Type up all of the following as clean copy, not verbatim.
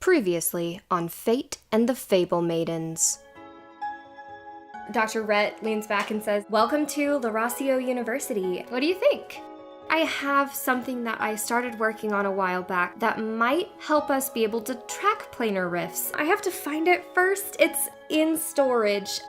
Previously on Fate and the Fablemaidens. Dr. Rhett leans back and says, "Welcome to Lerasio University. What do you think?" "I have something that I started working on a while back that might help us be able to track planar rifts. I have to find it first. It's in storage.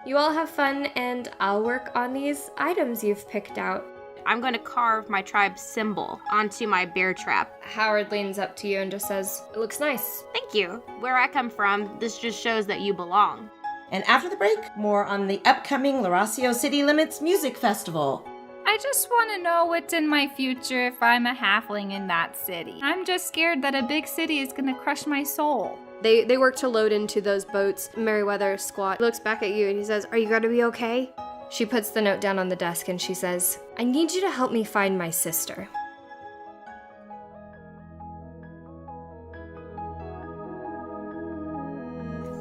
You all have fun, and I'll work on these items you've picked out." I'm going to carve my tribe's symbol onto my bear trap. Howard leans up to you and just says, "It looks nice." Thank you. Where I come from, this just shows that you belong. And after the break, more on the upcoming Lerasio City Limits Music Festival. I just want to know what's in my future if I'm a halfling in that city. I'm just scared that a big city is going to crush my soul. They work to load into those boats. Merryweather Squat looks back at you and he says, "Are you going to be okay?" She puts the note down on the desk and she says, "I need you to help me find my sister."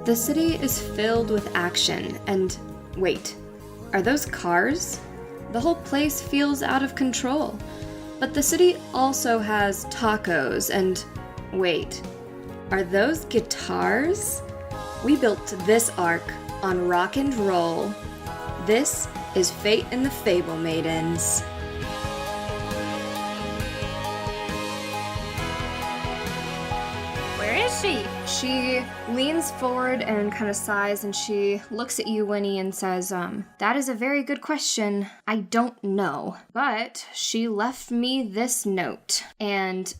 The city is filled with action and, wait, are those cars? The whole place feels out of control. But the city also has tacos and, wait, are those guitars? We built this arc on rock and roll. This is Fate and the Fablemaidens. Where is she? She leans forward and kind of sighs, and she looks at you, Wynni, and says, "That is a very good question. I don't know. But she left me this note." And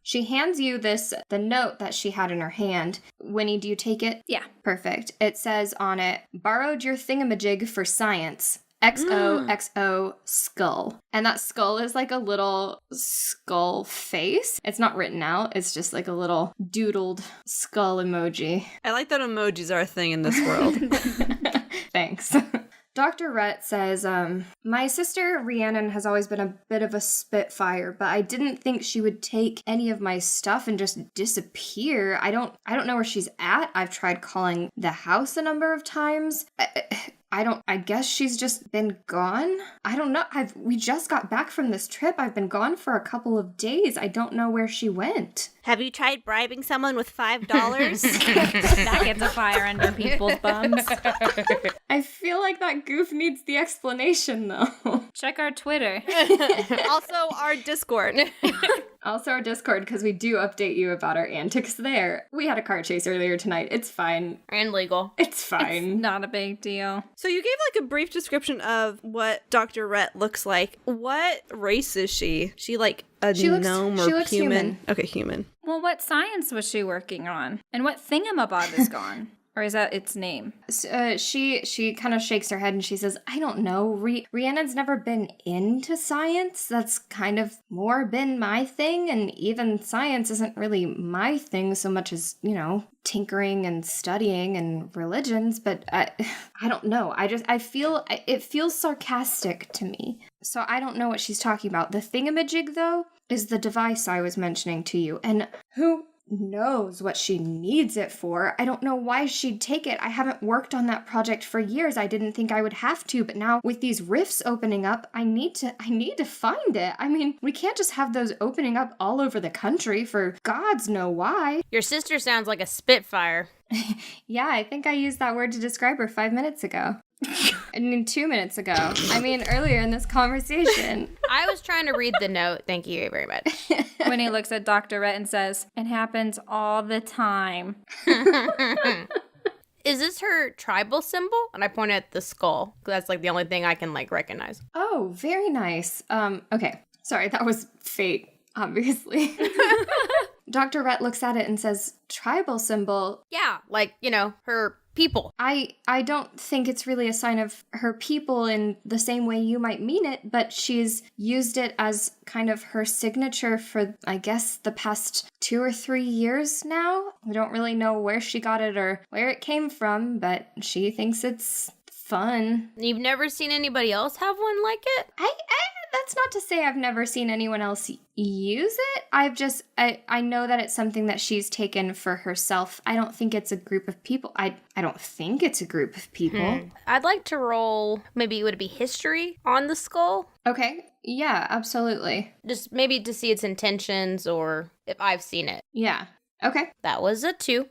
she hands you the note that she had in her hand. Wynni, do you take it? Yeah. Perfect. It says on it, "Borrowed your thingamajig for science. XOXO skull." And that skull is like a little skull face. It's not written out. It's just like a little doodled skull emoji. I like that emojis are a thing in this world. Thanks. Dr. Rhett says, "My sister Rhiannon has always been a bit of a spitfire, but I didn't think she would take any of my stuff and just disappear. I don't know where she's at. I've tried calling the house a number of times. I guess she's just been gone. I don't know. We just got back from this trip. I've been gone for a couple of days. I don't know where she went." Have you tried bribing someone with $5? That gets a fire under people's bums. I feel like that goof needs the explanation, though. Check our Twitter. Also, our Discord. Also our Discord, because we do update you about our antics there. We had a car chase earlier tonight. It's fine. And legal. It's fine. Not a big deal. So you gave like a brief description of what Dr. Rhett looks like. What race is she? She like a gnome or she looks human. Okay, human. Well, what science was she working on? And what thingamabob is gone? Or is that its name? She kind of shakes her head and she says, "I don't know. Rhiannon's never been into science. That's kind of more been my thing. And even science isn't really my thing so much as, tinkering and studying and religions. But I don't know. I feel, it feels sarcastic to me. So I don't know what she's talking about. The thingamajig, though, is the device I was mentioning to you. And who knows what she needs it for. I don't know why she'd take it. I haven't worked on that project for years. I didn't think I would have to, but now with these rifts opening up, I need to find it. I mean, we can't just have those opening up all over the country for gods know why." Your sister sounds like a spitfire. Yeah, I think I used that word to describe her 5 minutes ago. I mean, 2 minutes ago. I mean, earlier in this conversation. I was trying to read the note. Thank you very much. When he looks at Dr. Rhett and says, "It happens all the time." Is this her tribal symbol? And I point at the skull, because that's like the only thing I can recognize. Oh, very nice. Okay. Sorry, that was fate, obviously. Dr. Rhett looks at it and says, "Tribal symbol?" Yeah, her people. I don't think it's really a sign of her people in the same way you might mean it, but she's used it as kind of her signature for, I guess, the past 2 or 3 years now. I don't really know where she got it or where it came from, but she thinks it's fun. You've never seen anybody else have one like it? That's not to say I've never seen anyone else use it. I know that it's something that she's taken for herself. I don't think it's a group of people. I don't think it's a group of people. I'd like to roll, maybe would it be history on the skull? Okay. Yeah, absolutely. Just maybe to see its intentions or if I've seen it. Yeah. Okay. That was a 2.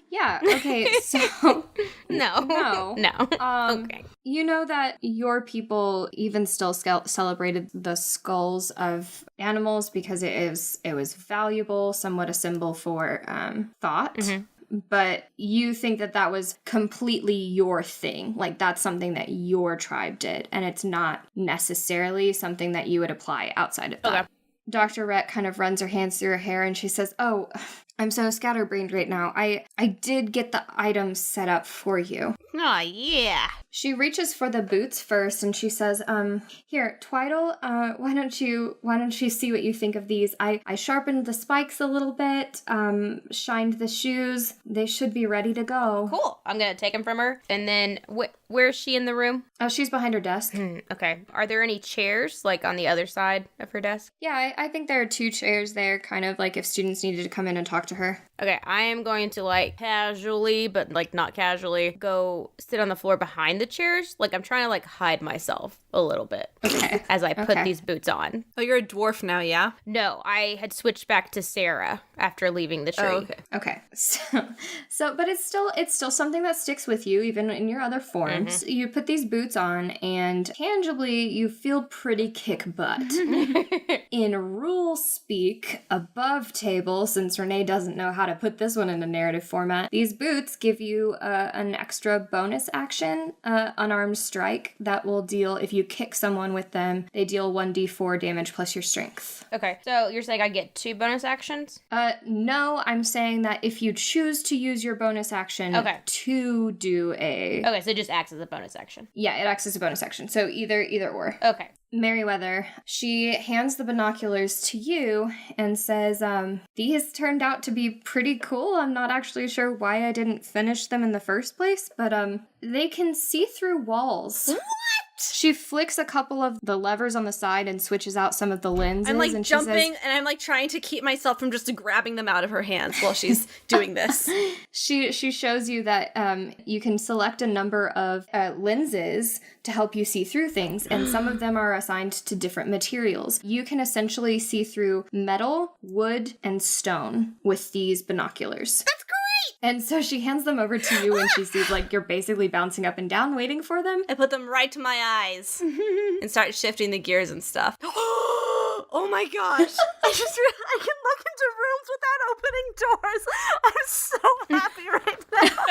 Yeah, okay, so... No. Okay. You know that your people even still celebrated the skulls of animals because it was valuable, somewhat a symbol for thought. But you think that was completely your thing. Like, that's something that your tribe did, and it's not necessarily something that you would apply outside of that. Okay. Dr. Rhett kind of runs her hands through her hair and she says, "Oh, I'm so scatterbrained right now. I did get the items set up for you." Oh, yeah. She reaches for the boots first and she says, "Here, Twyddle, why don't you see what you think of these? I sharpened the spikes a little bit, shined the shoes. They should be ready to go." Cool. I'm going to take them from her. And then where is she in the room? Oh, she's behind her desk. Okay. Are there any chairs, like, on the other side of her desk? Yeah, I think there are 2 chairs there, kind of like if students needed to come in and talk to her. Okay, I am going to, like, casually, but, like, not casually, go sit on the floor behind the chairs. Like, I'm trying to, like, hide myself a little bit. Okay. As I put these boots on. Oh, you're a dwarf now, yeah? No, I had switched back to Sarah after leaving the tree. Oh, okay. Okay. So but it's still something that sticks with you even in your other forms. You put these boots on and tangibly you feel pretty kick butt. In rule speak, above table, since Renee doesn't know how to put this one in a narrative format, these boots give you an extra bonus action, unarmed strike, that will deal, if you kick someone with them, they deal 1d4 damage plus your strength. Okay, so you're saying I get 2 bonus actions? No, I'm saying that if you choose to use your bonus action to do a... Okay, so it just acts as a bonus action. Yeah, it acts as a bonus action, so either or. Okay. Merryweather, she hands the binoculars to you and says, "These turned out to be pretty cool. I'm not actually sure why I didn't finish them in the first place, but they can see through walls." What? She flicks a couple of the levers on the side and switches out some of the lenses. I'm like and she jumping says, and I'm like trying to keep myself from just grabbing them out of her hands while she's doing this. She shows you that you can select a number of lenses to help you see through things, and some of them are assigned to different materials. You can essentially see through metal, wood, and stone with these binoculars. That's great! And so she hands them over to you and she sees like you're basically bouncing up and down waiting for them. I put them right to my eyes and start shifting the gears and stuff. Oh my gosh. I can look into rooms without opening doors. I'm so happy right now.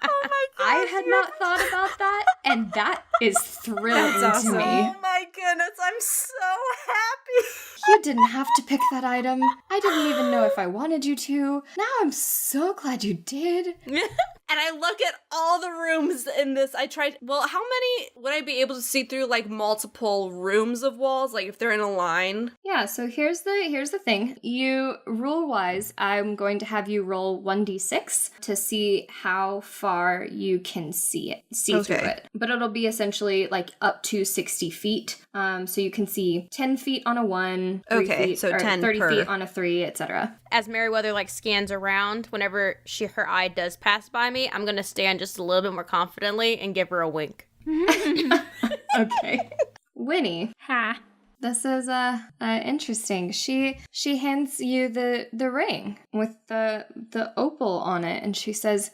Oh my gosh. I had not thought about that, and that is thrilling to me. Oh my goodness, I'm so happy. You didn't have to pick that item. I didn't even know if I wanted you to. Now I'm so glad you did. And I look at all the rooms in this. How many would I be able to see through, like, multiple rooms of walls, like if they're in a line? Yeah, so here's the thing. You, rule-wise, I'm going to have you roll 1d6 to see how far you can see through it. But it'll be essentially, like, up to 60 feet. So you can see 10 feet on a 1, 3 feet, so 10 30 per. feet on a 3, etc. As Merryweather, like, scans around, whenever her eye does pass by me, I'm gonna stand just a little bit more confidently and give her a wink. Okay. Wynni. Ha. This is interesting. She hands you the ring with the opal on it, and she says,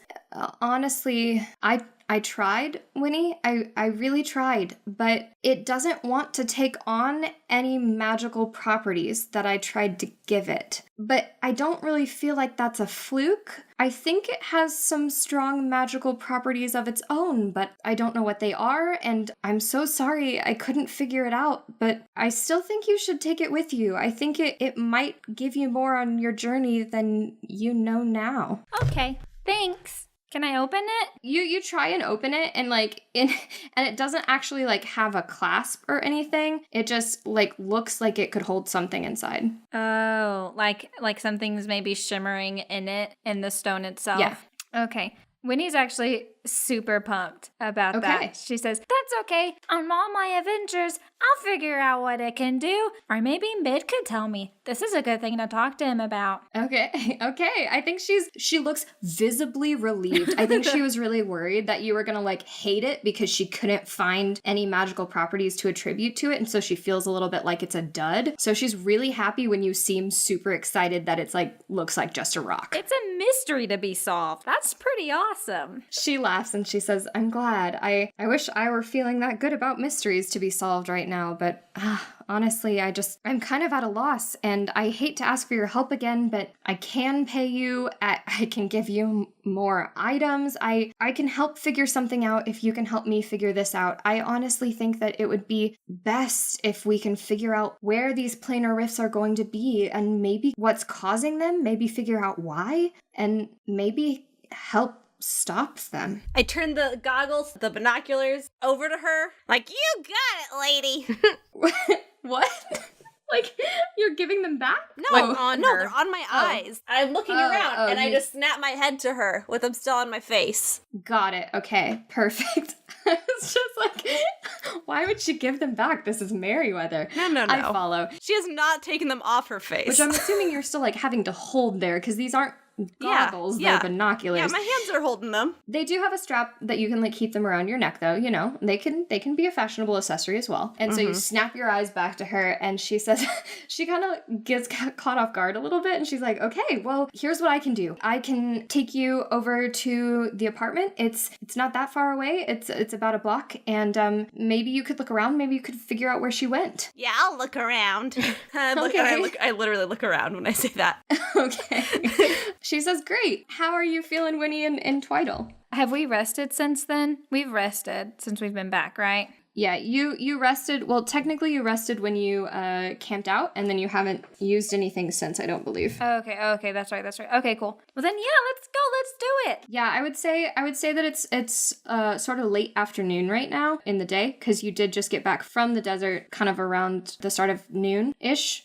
"Honestly, I tried, Wynni. I really tried, but it doesn't want to take on any magical properties that I tried to give it. But I don't really feel like that's a fluke. I think it has some strong magical properties of its own, but I don't know what they are, and I'm so sorry I couldn't figure it out, but I still think you should take it with you. I think it might give you more on your journey than you know now." Okay, thanks. Can I open it? You try and open it, and and it doesn't actually like have a clasp or anything. It just like looks like it could hold something inside. Oh, like something's maybe shimmering in it, in the stone itself. Yeah. Okay. Winnie's actually super pumped about Okay. that. She says, "That's okay. On all my adventures, I'll figure out what it can do. Or maybe Mid could tell me. This is a good thing to talk to him about." Okay. I think she looks visibly relieved. I think she was really worried that you were gonna like hate it because she couldn't find any magical properties to attribute to it, and so she feels a little bit like it's a dud. So she's really happy when you seem super excited that it's like looks like just a rock. It's a mystery to be solved. That's pretty awesome. She laughs and she says, "I'm glad. I wish I were feeling that good about mysteries to be solved right now, but honestly, I'm kind of at a loss, and I hate to ask for your help again, but I can pay you. I can give you more items. I can help figure something out if you can help me figure this out. I honestly think that it would be best if we can figure out where these planar rifts are going to be and maybe what's causing them, maybe figure out why, and maybe help stop them." I turn the goggles, the binoculars, over to her. Like, you got it, lady. What? Like, you're giving them back? No, on no, her. they're on my eyes. I'm looking around, and I you- just snap my head to her with them still on my face. Got it. Okay, perfect. It's just like, why would she give them back? This is Merryweather. No. I follow. She has not taken them off her face. Which I'm assuming you're still like having to hold there because these aren't goggles, yeah. they're binoculars. Yeah, my hands are holding them. They do have a strap that you can like keep them around your neck though, you know. They can be a fashionable accessory as well. And so you snap your eyes back to her and she says she kind of gets caught off guard a little bit and she's like, "Okay, well, here's what I can do. I can take you over to the apartment. It's not that far away. It's about a block, and maybe you could look around, maybe you could figure out where she went." Yeah, I'll look around. Okay. I literally look around when I say that. Okay. She says, "Great. How are you feeling, Wynni and Twyddle?" Have we rested since then? We've rested since we've been back, right? Yeah, you rested. Well, technically you rested when you camped out, and then you haven't used anything since, I don't believe. Okay, that's right. Okay, cool. Well then, yeah, let's go. Let's do it. Yeah, I would say that it's sort of late afternoon right now in the day, because you did just get back from the desert kind of around the start of noonish,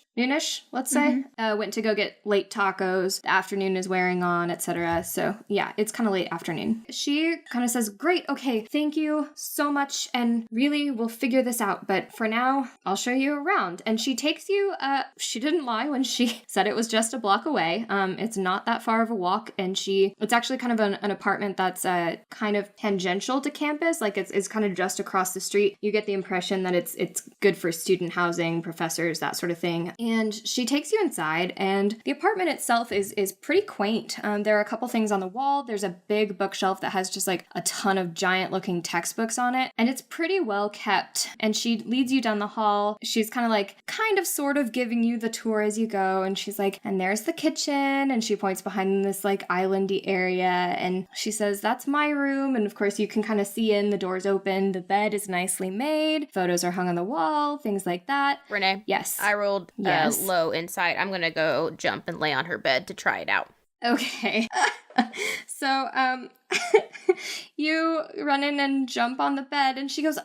let's say. Went to go get late tacos. The afternoon is wearing on, etc. So yeah, it's kind of late afternoon. She kind of says, "Great, okay, thank you so much, and really we'll figure this out. But for now, I'll show you around." And she takes you. She didn't lie when she said it was just a block away. It's not that far of a walk, and it's actually kind of an apartment that's kind of tangential to campus. Like it's kind of just across the street. You get the impression that it's good for student housing, professors, that sort of thing. And she takes you inside, and the apartment itself is pretty quaint. There are a couple things on the wall. There's a big bookshelf that has just like a ton of giant looking textbooks on it, and it's pretty well kept. And she leads you down the hall. She's kind of sort of giving you the tour as you go, and she's like, "And there's the kitchen," and she points behind this like islandy area, and she says, "That's my room." And of course you can kind of see in, the door's open, the bed is nicely made, photos are hung on the wall, things like that. Renee? Yes. I rolled Yes. low inside. I'm gonna go jump and lay on her bed to try it out. Okay. So, you run in and jump on the bed, and she goes,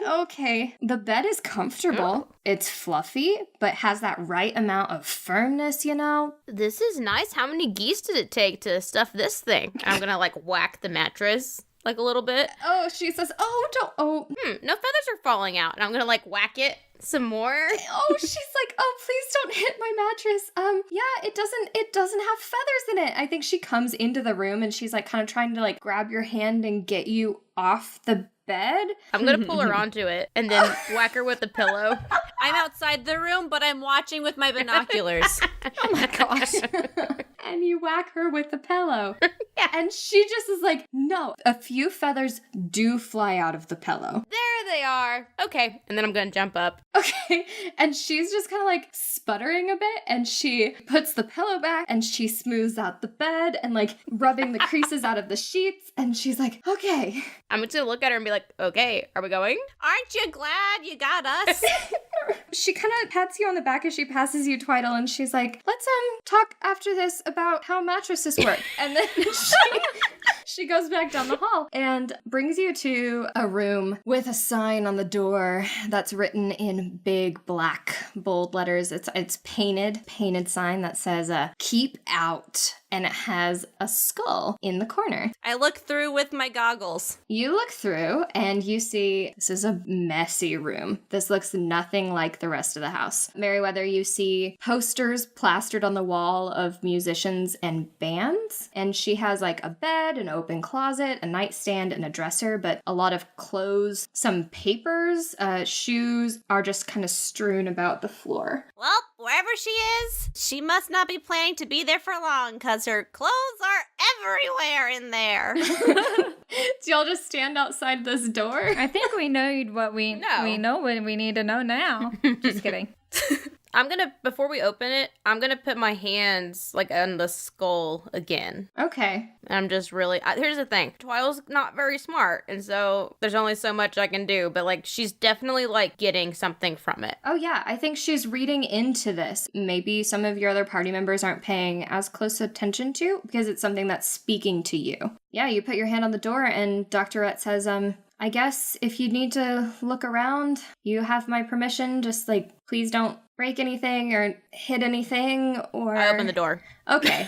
okay. The bed is comfortable. It's fluffy, but has that right amount of firmness, you know? This is nice. How many geese did it take to stuff this thing? I'm gonna like whack the mattress like a little bit. Oh, she says, No feathers are falling out. And I'm gonna like whack it some more. Oh, she's like, "Oh, please don't hit my mattress." Yeah, it doesn't have feathers in it. I think she comes into the room and she's like kind of trying to like grab your hand and get you off the bed. I'm gonna pull her onto it and then whack her with a pillow. I'm outside the room, but I'm watching with my binoculars. Oh my gosh. And you whack her with the pillow. Yeah. And she just is like, "No." A few feathers do fly out of the pillow. There they are. Okay. And then I'm gonna jump up. Okay. And she's just kind of like sputtering a bit, and she puts the pillow back and she smooths out the bed and like rubbing the creases out of the sheets. And she's like, "Okay." I'm just gonna look at her and be like, "Okay, are we going?" Aren't you glad you got us? She kind of pats you on the back as she passes you, Twyddle, and she's like, "Let's talk after this about how mattresses work." And then she goes back down the hall and brings you to a room with a sign on the door that's written in big black bold letters. It's painted sign that says "Keep Out." and it has a skull in the corner. I look through with my goggles. You look through and you see this is a messy room. This looks nothing like the rest of the house. Merryweather, you see posters plastered on the wall of musicians and bands. And she has like a bed, an open closet, a nightstand, and a dresser, but a lot of clothes, some papers, shoes are just kind of strewn about the floor. Well, wherever she is, she must not be planning to be there for long, because her clothes are everywhere in there. Do y'all just stand outside this door? I think we know what we know what we need to know now. Just kidding. Before we open it, I'm gonna put my hands like on the skull again. Okay. And I'm just really, here's the thing. Twyddle's not very smart, and so there's only so much I can do, but like she's definitely like getting something from it. Oh yeah, I think she's reading into this. Maybe some of your other party members aren't paying as close attention to because it's something that's speaking to you. Yeah, you put your hand on the door and Dr. Rhett says, I guess if you need to look around, you have my permission. Just like, please don't break anything or hit anything or... I open the door. Okay.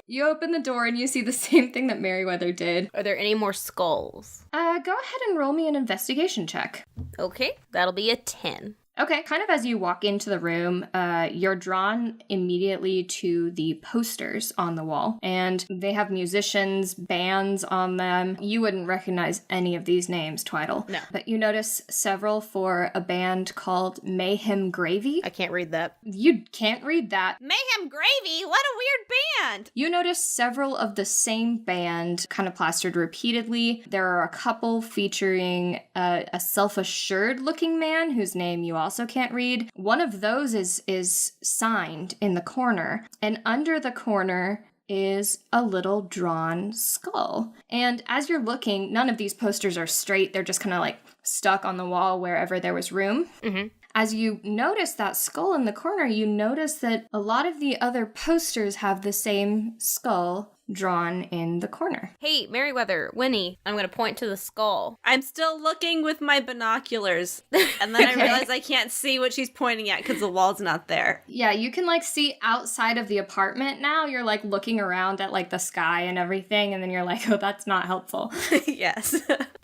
You open the door and you see the same thing that Merryweather did. Are there any more skulls? Go ahead and roll me an investigation check. Okay, that'll be a 10. Okay, kind of as you walk into the room, you're drawn immediately to the posters on the wall. And they have musicians, bands on them. You wouldn't recognize any of these names, Twyddle. No. But you notice several for a band called Mayhem Gravy. I can't read that. You can't read that. Mayhem Gravy? What a weird band! You notice several of the same band kind of plastered repeatedly. There are a couple featuring a self-assured looking man whose name you also can't read. One of those is signed in the corner, and under the corner is a little drawn skull. And as you're looking, none of these posters are straight. They're just kind of like stuck on the wall wherever there was room. Mm-hmm. As you notice that skull in the corner, you notice that a lot of the other posters have the same skull drawn in the corner. Hey, Merryweather, Wynni, I'm going to point to the skull. I'm still looking with my binoculars, and then Okay. I realize I can't see what she's pointing at because the wall's not there. Yeah, you can like see outside of the apartment now. You're like looking around at like the sky and everything, and then you're like, oh, that's not helpful. Yes.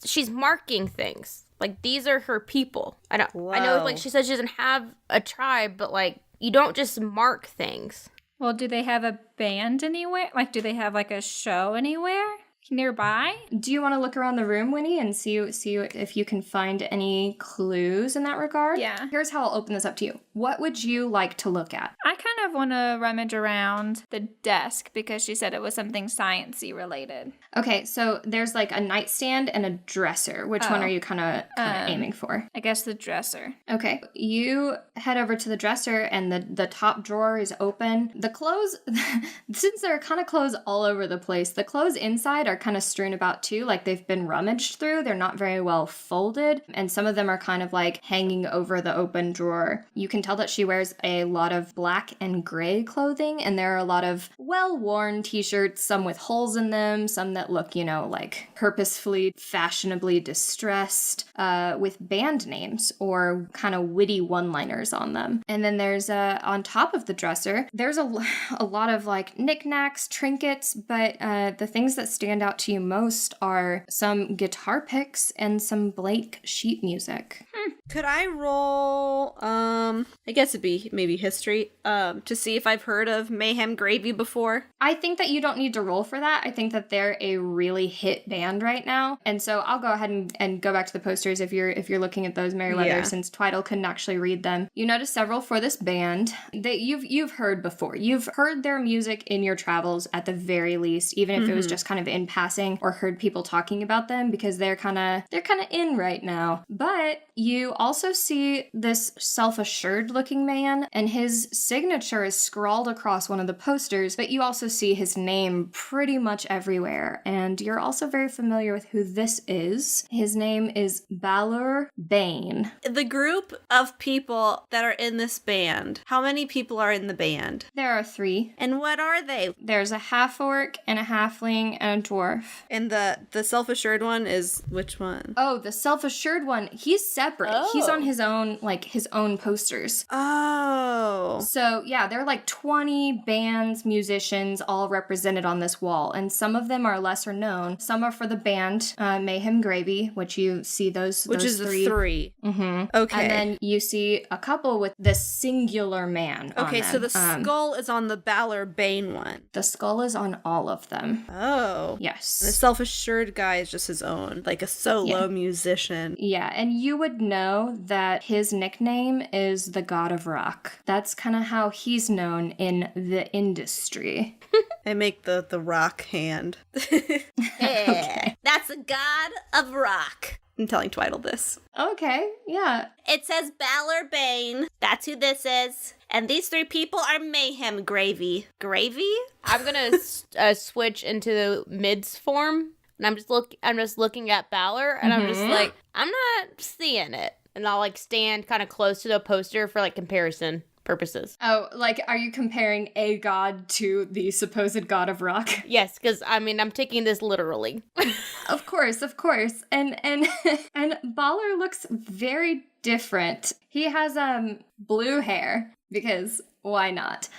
She's marking things. Like, these are her people. I know, Whoa. like, she says she doesn't have a tribe, but, like, you don't just mark things. Well, do they have a band anywhere? Like, do they have like a show anywhere nearby? Do you want to look around the room, Wynni, and see if you can find any clues in that regard? Yeah. Here's how I'll open this up to you. What would you like to look at? I kind of want to rummage around the desk because she said it was something sciencey related. Okay, so there's like a nightstand and a dresser. Which one Oh. are you kind of aiming for? I guess the dresser. Okay, you head over to the dresser and the top drawer is open. The clothes, since there are kind of clothes all over the place, the clothes inside are kind of strewn about too, like they've been rummaged through. They're not very well folded, and some of them are kind of like hanging over the open drawer. You can tell that she wears a lot of black and gray clothing, and there are a lot of well-worn t-shirts, some with holes in them, some that look, you know, like purposefully, fashionably distressed, with band names or kind of witty one-liners on them. And then there's on top of the dresser, there's a lot of like knickknacks, trinkets, but the things that stand out to you most are some guitar picks and some Blake sheet music. Could I roll, I guess it'd be maybe history, to see if I've heard of Mayhem Gravy before? I think that you don't need to roll for that. I think that they're a really hit band right now. And so I'll go ahead and go back to the posters if you're looking at those, Merryweather, Yeah. since Twyddle couldn't actually read them. You notice several for this band that you've heard before. You've heard their music in your travels at the very least, even if it was just kind of in passing or heard people talking about them because they're kind of in right now. But you also see this self-assured looking man, and his signature is scrawled across one of the posters, but you also see his name pretty much everywhere, and you're also very familiar with who this is. His name is Balor Bane. The group of people that are in this band, how many people are in the band? There are 3. And what are they? There's a half-orc and a halfling and a dwarf dwarf. And the self-assured one is which one? Oh, the self-assured one, he's separate. He's on his own, like, his own posters. Oh. So, yeah, there are like 20 bands, musicians, all represented on this wall. And some of them are lesser known. Some are for the band Mayhem Gravy, which you see those Which is three. the 3. Mm-hmm. Okay. And then you see a couple with the singular man on Okay, them. so the skull is on the Balor Bane one. The skull is on all of them. Oh. Yes. The self-assured guy is just his own, like a solo musician. Yeah, and you would know that his nickname is the God of Rock. That's kind of how he's known in the industry. I make the rock hand. Yeah. That's a god of rock. I'm telling Twyddle this. Okay, yeah. It says Balor Bane. That's who this is. And these 3 people are Mayhem Gravy. Gravy? I'm gonna switch into the mids form, and I'm just looking at Balor, and I'm just like, I'm not seeing it, and I'll like stand kind of close to the poster for like comparison purposes. Oh, like, are you comparing a god to the supposed God of Rock? Yes, because I mean I'm taking this literally. Of course. And and Balor looks very different. He has blue hair because why not?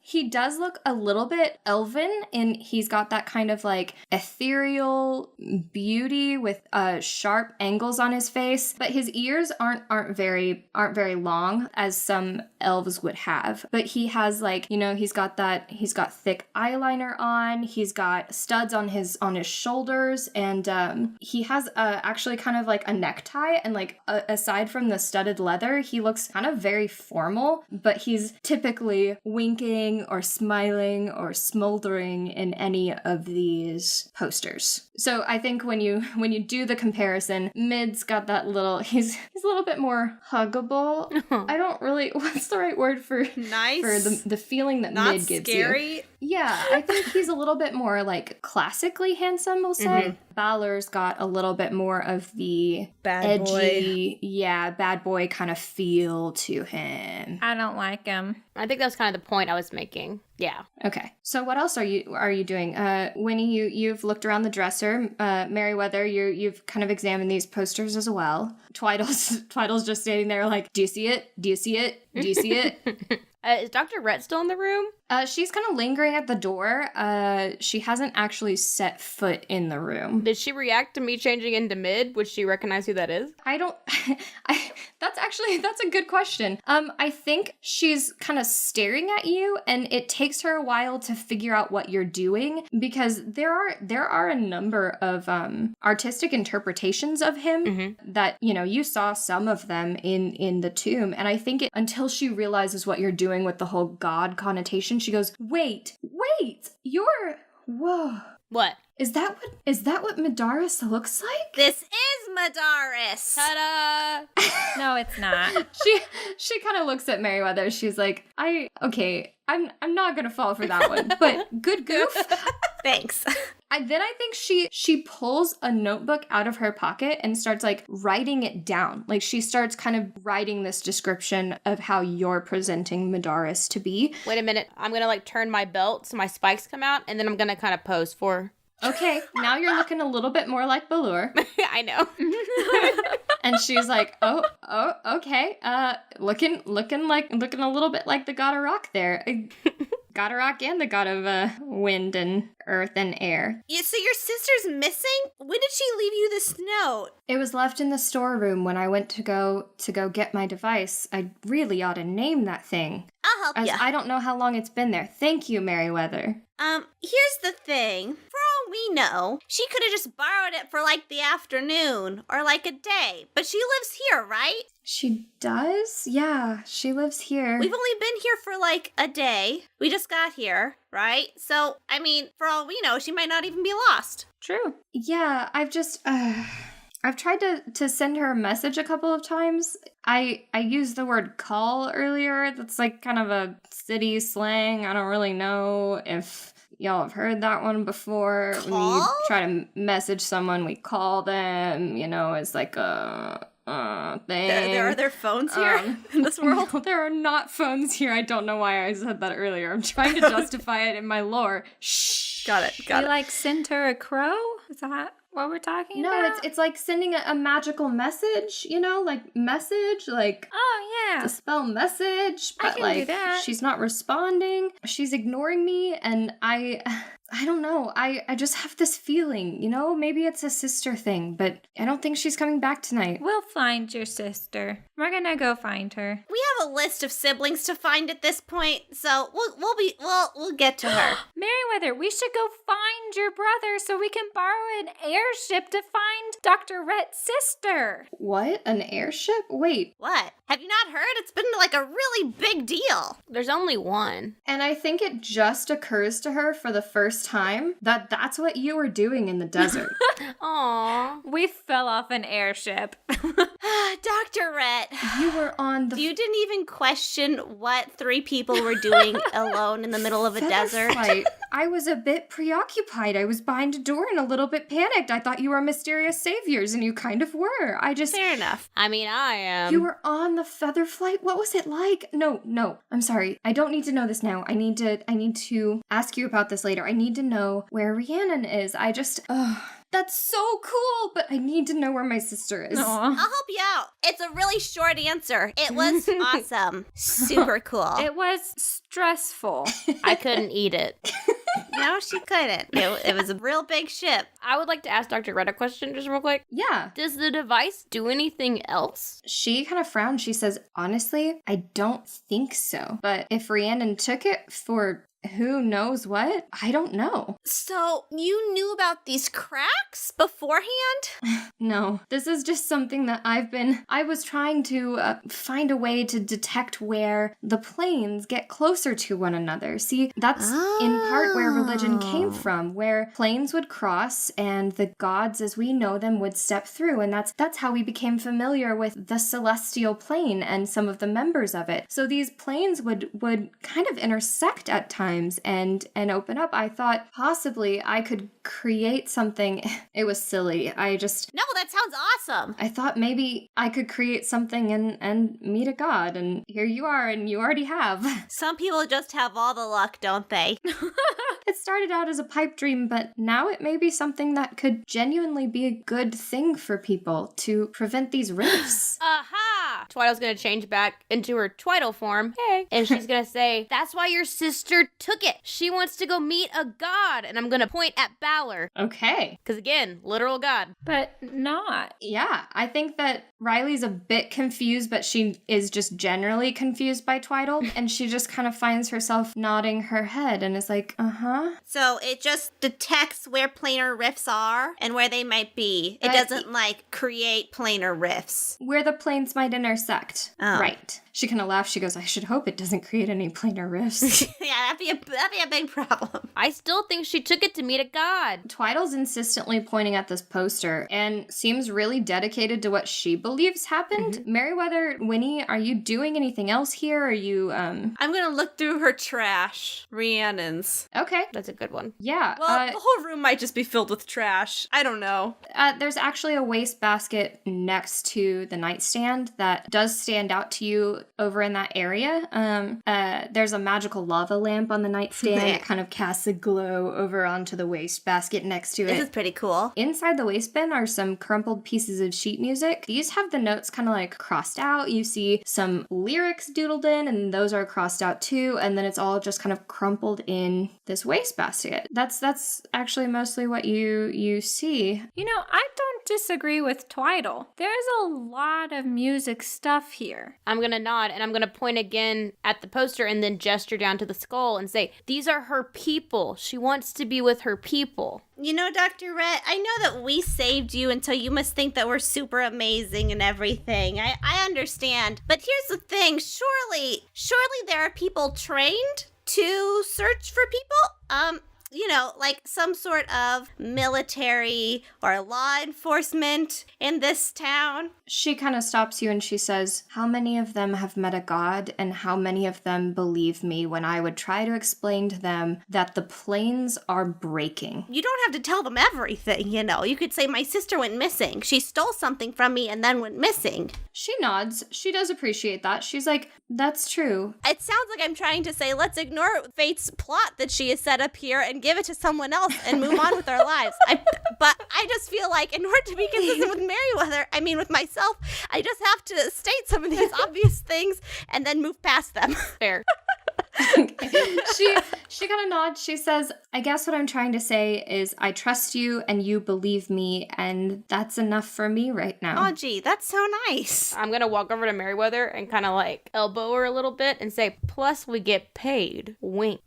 He does look a little bit elven, and he's got that kind of like ethereal beauty with sharp angles on his face. But his ears aren't very long as some elves would have. But he has like, you know, he's got thick eyeliner on. He's got studs on his shoulders, and he has actually kind of like a necktie. And like aside from the studded leather, he looks kind of very formal. But he's typically winking or smiling or smoldering in any of these posters. So I think when you do the comparison, Mid's got that little, he's a little bit more huggable. I don't really, what's the right word for Nice. For the feeling that Not Mid gives scary. you? Yeah, I think he's a little bit more like classically handsome, we'll say. Balor's got a little bit more of the Bad edgy, bad boy kind of feel to him. I don't like him. I think that's kind of the point I was making. Yeah. Okay. So what else are you doing? Wynni, you've looked around the dresser. Merryweather, you've kind of examined these posters as well. Twyddle's just standing there like, do you see it? Do you see it? Do you see it? Is Dr. Rhett still in the room? She's kind of lingering at the door. She hasn't actually set foot in the room. Did she react to me changing into mid? Would she recognize who that is? I don't... That's a good question. I think she's kind of staring at you, and it takes her a while to figure out what you're doing, because there are a number of artistic interpretations of him that, you know, you saw some of them in the tomb, and I think until she realizes what you're doing with the whole god connotation, she goes, wait, you're... Whoa. What? Is that what Medaris looks like? This is Medaris. Ta-da! No, it's not. She kind of looks at Merryweather. She's like, I'm not gonna fall for that one, but good goof. Thanks. Then I think she pulls a notebook out of her pocket and starts like writing it down. Like she starts kind of writing this description of how you're presenting Medaris to be. Wait a minute. I'm gonna like turn my belt so my spikes come out, and then I'm gonna kind of pose for her. Okay, now you're looking a little bit more like Balor. I know. And she's like, oh, okay. Looking a little bit like the God of Rock there. God of Rock and the God of wind and earth and air. So your sister's missing? When did she leave you this note? It was left in the storeroom when I went to go get my device. I really ought to name that thing. I'll help As you. I don't know how long it's been there. Thank you, Merryweather. Here's the thing. For all we know, she could have just borrowed it for like the afternoon or like a day. But she lives here, right? She does? Yeah, she lives here. We've only been here for like a day. We just got here, right? So, I mean, for all we know, she might not even be lost. True. Yeah, I've just... I've tried to send her a message a couple of times. I used the word call earlier. That's like kind of a city slang. I don't really know if y'all have heard that one before. Call? When you try to message someone, we call them, you know, it's like a thing. Are there phones here in this world? No, there are not phones here. I don't know why I said that earlier. I'm trying to justify it in my lore. Shh. Got it. You like sent her a crow? Is that what we're talking about? No, it's like sending a magical message, like message, like Oh, yeah. to spell message, I but can like do that. she's not responding. She's ignoring me, and I don't know. I just have this feeling, maybe it's a sister thing, but I don't think she's coming back tonight. We'll find your sister. We're gonna go find her. We have a list of siblings to find at this point, so we'll get to her. Merryweather, we should go find your brother so we can borrow an airship to find Dr. Rhett's sister. What? An airship? Wait. What? Have you not heard? It's been like a really big deal. There's only one. And I think it just occurs to her for the first time that that's what you were doing in the desert. Aww. We fell off an airship. Dr. Rhett, You were on the you didn't even question what 3 people were doing alone in the middle of a feather desert. flight. I was a bit preoccupied. I was behind a door and a little bit panicked. I thought you were mysterious saviors, and you kind of were. Fair enough. I mean, I am. You were on the feather flight? What was it like? No. I'm sorry. I don't need to know this now. I need to ask you about this later. I need to know where Rhiannon is. That's so cool, but I need to know where my sister is. Aw. I'll help you out. It's a really short answer. It was awesome. Super cool. It was stressful. I couldn't eat it. No, she couldn't. It was a real big ship. I would like to ask Dr. Red a question just real quick. Yeah. Does the device do anything else? She kind of frowned. She says, honestly, I don't think so. But if Rhiannon took it for who knows what, I don't know. So, you knew about these cracks beforehand? No, this is just something that I was trying to find a way to detect where the planes get closer to one another. See, that's in part where religion came from, where planes would cross and the gods as we know them would step through. And that's how we became familiar with the celestial plane and some of the members of it. So these planes would kind of intersect at times and open up. I thought possibly I could create something. It was silly. No, that sounds awesome. I thought maybe I could create something and meet a god, and here you are, and you already have. Some people just have all the luck, don't they? It started out as a pipe dream, but now it may be something that could genuinely be a good thing for people to prevent these rifts. Aha! Twyddle's gonna change back into her Twyddle form. Hey. And she's gonna say, that's why your sister took it. She wants to go meet a god. And I'm gonna point at Balor. Okay. Because again, literal god. But not. Yeah, I think that Riley's a bit confused, but she is just generally confused by Twyddle, and she just kind of finds herself nodding her head and is like, uh-huh. So it just detects where planar rifts are and where they might be. It doesn't, create planar rifts. Where the planes might intersect. Oh. Right. She kind of laughs. She goes, I should hope it doesn't create any planar rifts. Yeah, that'd be a big problem. I still think she took it to meet a god. Twyddle's insistently pointing at this poster and seems really dedicated to what she believes happened. Merryweather, Wynni, are you doing anything else here? Are you, I'm gonna look through her trash. Rhiannon's. Okay. That's a good one. Yeah. Well, the whole room might just be filled with trash. I don't know. There's actually a wastebasket next to the nightstand that does stand out to you over in that area. There's a magical lava lamp on the nightstand. It kind of casts a glow over onto the wastebasket next to it. This is pretty cool. Inside the waste bin are some crumpled pieces of sheet music. These have the notes kind of like crossed out. You see some lyrics doodled in, and those are crossed out too. And then it's all just kind of crumpled in this wastebasket. That's actually mostly what you see. You know, I don't disagree with Twyddle. There's a lot of music stuff here. I'm gonna nod and I'm gonna point again at the poster and then gesture down to the skull and say, these are her people. She wants to be with her people. You know, Dr. Rhett, I know that we saved you, and so you must think that we're super amazing and everything. I understand. But here's the thing. Surely there are people trained to search for people? Like some sort of military or law enforcement in this town. She kind of stops you and she says, how many of them have met a god, and how many of them believe me when I would try to explain to them that the planes are breaking? You don't have to tell them everything, You could say, my sister went missing. She stole something from me and then went missing. She nods. She does appreciate that. She's like, that's true. It sounds like I'm trying to say, let's ignore Fate's plot that she has set up here and give it to someone else and move on with our lives. But I just feel like in order to be consistent with Merryweather, with myself, I just have to state some of these obvious things and then move past them. Fair. She kind of nods. She says, I guess what I'm trying to say is I trust you and you believe me, and that's enough for me right now. Oh, gee, that's so nice. I'm going to walk over to Merryweather and kind of like elbow her a little bit and say, plus we get paid. Wink.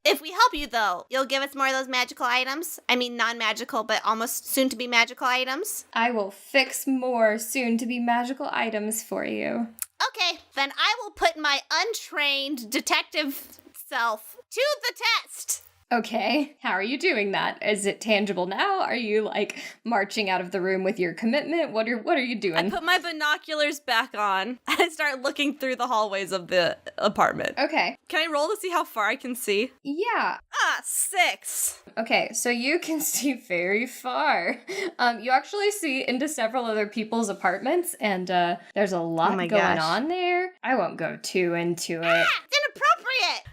If we help you, though, you'll give us more of those magical items? I mean, non-magical, but almost soon-to-be magical items? I will fix more soon-to-be magical items for you. Okay, then I will put my untrained detective self to the test. Okay, how are you doing that? Is it tangible now? Are you, like, marching out of the room with your commitment? What are you doing? I put my binoculars back on and I start looking through the hallways of the apartment. Okay. Can I roll to see how far I can see? Yeah. 6. Okay, so you can see very far. You actually see into several other people's apartments, and there's a lot going on there. I won't go too into it. It's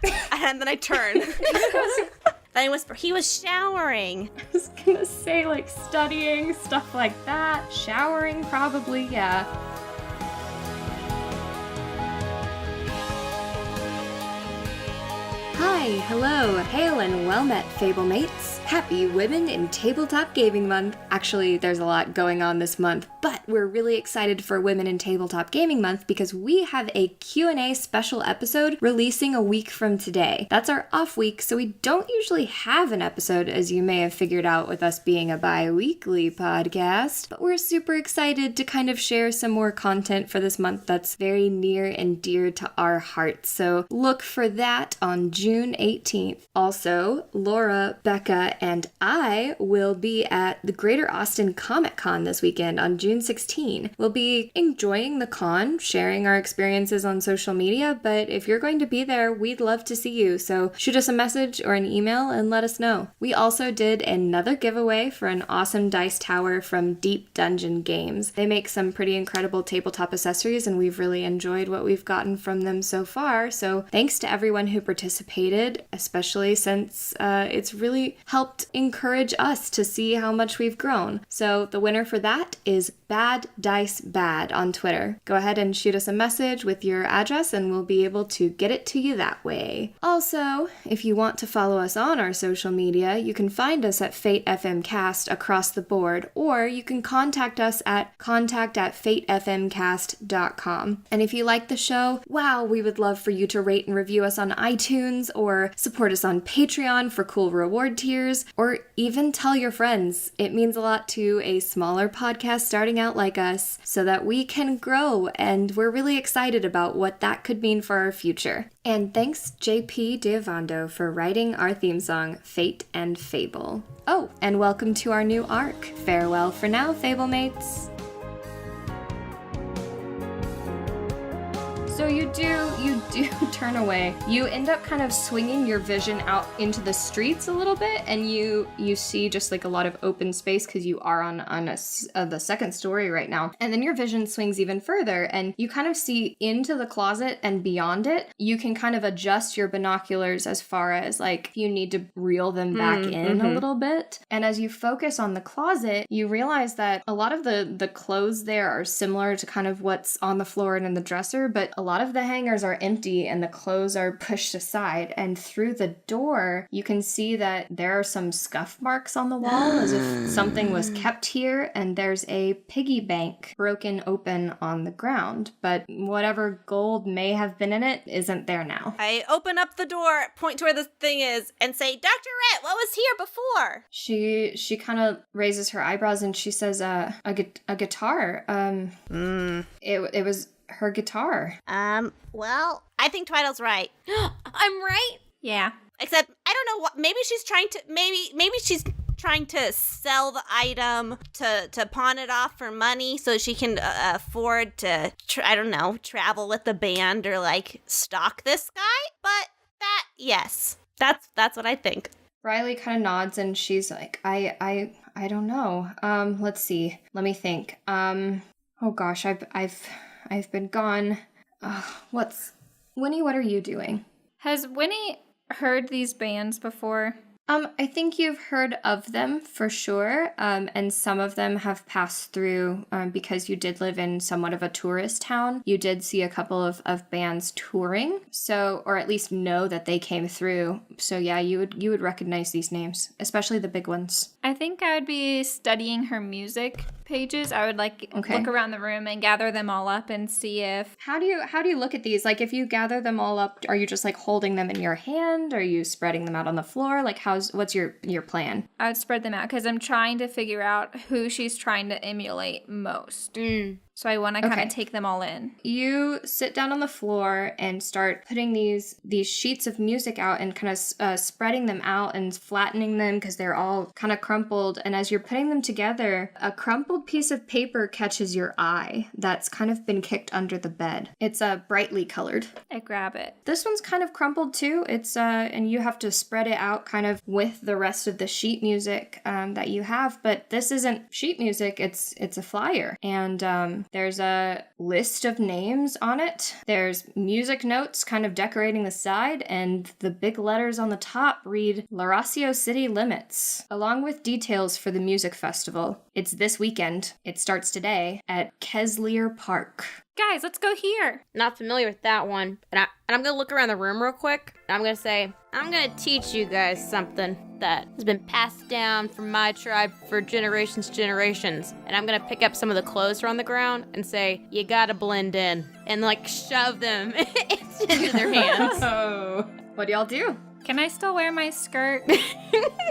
inappropriate! And then I turn. Then I whisper, he was showering. I was gonna say, like, studying, stuff like that. Showering, probably, yeah. Hi, hello, hail and well met, Fablemates. Happy Women in Tabletop Gaming Month. Actually, there's a lot going on this month, but we're really excited for Women in Tabletop Gaming Month because we have a Q&A special episode releasing a week from today. That's our off week, so we don't usually have an episode, as you may have figured out with us being a bi-weekly podcast, but we're super excited to kind of share some more content for this month that's very near and dear to our hearts. So look for that on June 18th. Also, Laura, Becca, and I will be at the Greater Austin Comic Con this weekend on June 16. We'll be enjoying the con, sharing our experiences on social media, but if you're going to be there, we'd love to see you, so shoot us a message or an email and let us know. We also did another giveaway for an awesome dice tower from Deep Dungeon Games. They make some pretty incredible tabletop accessories, and we've really enjoyed what we've gotten from them so far, so thanks to everyone who participated, especially since it's really helped encourage us to see how much we've grown. So the winner for that is Bad Dice Bad on Twitter. Go ahead and shoot us a message with your address and we'll be able to get it to you that way. Also, if you want to follow us on our social media, you can find us at fateFMCast across the board, or you can contact us at contact@fateFMcast.com. And if you like the show, wow, we would love for you to rate and review us on iTunes or support us on Patreon for cool reward tiers, or even tell your friends. It means a lot to a smaller podcast starting out like us so that we can grow, and we're really excited about what that could mean for our future. And thanks JP Diavando for writing our theme song, Fate and Fable. Oh, and welcome to our new arc. Farewell for now, Fablemates. So you do turn away. You end up kind of swinging your vision out into the streets a little bit, and you see just like a lot of open space because you are on the second story right now. And then your vision swings even further, and you kind of see into the closet and beyond it. You can kind of adjust your binoculars as far as like you need to reel them back in a little bit. And as you focus on the closet, you realize that a lot of the clothes there are similar to kind of what's on the floor and in the dresser, but a lot of the hangers are empty and the clothes are pushed aside, and through the door you can see that there are some scuff marks on the wall as if something was kept here, and there's a piggy bank broken open on the ground, but whatever gold may have been in it isn't there now. I open up the door, point to where the thing is, and say, Dr. Rhett, what was here before? She kind of raises her eyebrows and she says, a guitar. It was her guitar. Well, I think Twyddle's right. I'm right? Yeah. Except, I don't know what, maybe she's trying to sell the item to pawn it off for money so she can afford to, travel with the band or, like, stalk this guy. But yes, that's what I think. Riley kind of nods and she's like, I don't know. Let's see. Let me think. Oh gosh, I've been gone. Wynni, what are you doing? Has Wynni heard these bands before? I think you've heard of them for sure, and some of them have passed through because you did live in somewhat of a tourist town. You did see a couple of bands touring, so, or at least know that they came through. So yeah, you would recognize these names, especially the big ones. I think I would be studying her music pages. I would look around the room and gather them all up and see if... How do you look at these? Like, if you gather them all up, are you just like holding them in your hand? Are you spreading them out on the floor? Like, what's your plan? I would spread them out because I'm trying to figure out who she's trying to emulate most. So I want to kind of take them all in. You sit down on the floor and start putting these sheets of music out and kind of spreading them out and flattening them because they're all kind of crumpled. And as you're putting them together, a crumpled piece of paper catches your eye that's kind of been kicked under the bed. It's brightly colored. I grab it. This one's kind of crumpled too. It's and you have to spread it out kind of with the rest of the sheet music that you have. But this isn't sheet music. It's a flyer. And there's a list of names on it. There's music notes kind of decorating the side, and the big letters on the top read Lauracio City Limits, along with details for the music festival. It's this weekend. It starts today at Keslier Park. Guys, let's go here. Not familiar with that one. And I'm going to look around the room real quick. And I'm going to say, I'm going to teach you guys something that has been passed down from my tribe for generations. And I'm going to pick up some of the clothes around the ground and say, you got to blend in. And like shove them into their hands. Oh, what do y'all do? Can I still wear my skirt?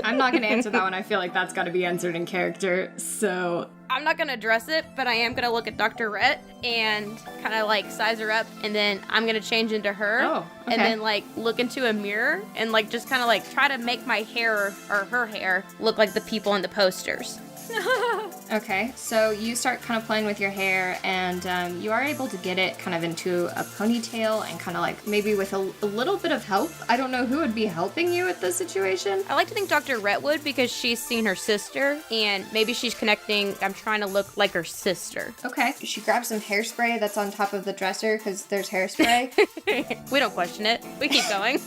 I'm not going to answer that one. I feel like that's got to be answered in character, so... I'm not going to address it, but I am going to look at Dr. Rhett and kind of like size her up, and then I'm going to change into her. Oh, okay. And then like look into a mirror and like just kind of like try to make my hair or her hair look like the people in the posters. Okay, so you start kind of playing with your hair, and you are able to get it kind of into a ponytail and kind of like maybe with a little bit of help. I don't know who would be helping you with this situation. I like to think Dr. Rhett would because she's seen her sister, and maybe she's connecting. I'm trying to look like her sister. Okay. She grabs some hairspray that's on top of the dresser because there's hairspray. We don't question it. We keep going.